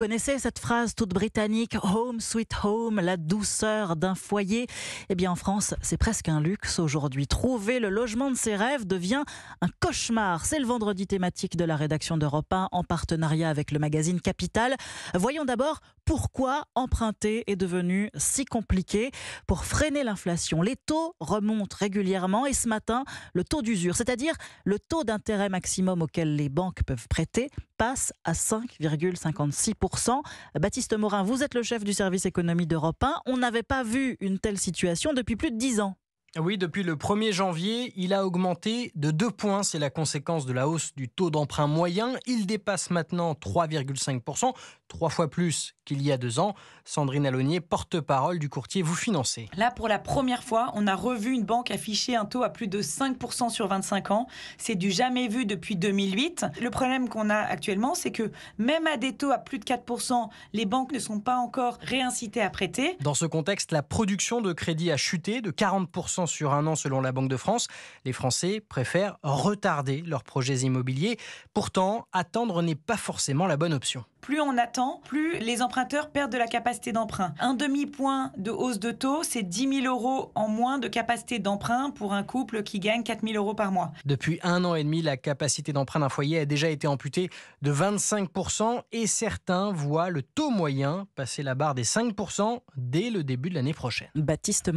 Connaissez cette phrase toute britannique, Home Sweet Home, la douceur d'un foyer? Eh bien en France, c'est presque un luxe aujourd'hui. Trouver le logement de ses rêves devient un cauchemar. C'est le vendredi thématique de la rédaction d'Europe 1 en partenariat avec le magazine Capital. Voyons d'abord pourquoi emprunter est devenu si compliqué. Pour freiner l'inflation, les taux remontent régulièrement et ce matin, le taux d'usure, c'est-à-dire le taux d'intérêt maximum auquel les banques peuvent prêter, passe à 5,56%. Baptiste Morin, vous êtes le chef du service économie d'Europe 1. On n'avait pas vu une telle situation depuis plus de 10 ans. Oui, depuis le 1er janvier, il a augmenté de 2 points. C'est la conséquence de la hausse du taux d'emprunt moyen. Il dépasse maintenant 3,5%, 3 fois plus qu'il y a 2 ans. Sandrine Alonier, porte-parole du courtier Vous Financez. Là, pour la première fois, on a revu une banque afficher un taux à plus de 5% sur 25 ans. C'est du jamais vu depuis 2008. Le problème qu'on a actuellement, c'est que même à des taux à plus de 4%, les banques ne sont pas encore réincitées à prêter. Dans ce contexte, la production de crédit a chuté de 40% sur un an selon la Banque de France. Les Français préfèrent retarder leurs projets immobiliers. Pourtant, attendre n'est pas forcément la bonne option. Plus on attend, plus les emprunteurs perdent de la capacité d'emprunt. Un demi-point de hausse de taux, c'est 10 000 euros en moins de capacité d'emprunt pour un couple qui gagne 4 000 euros par mois. Depuis 1 an et demi, la capacité d'emprunt d'un foyer a déjà été amputée de 25% et certains voient le taux moyen passer la barre des 5% dès le début de l'année prochaine. Baptiste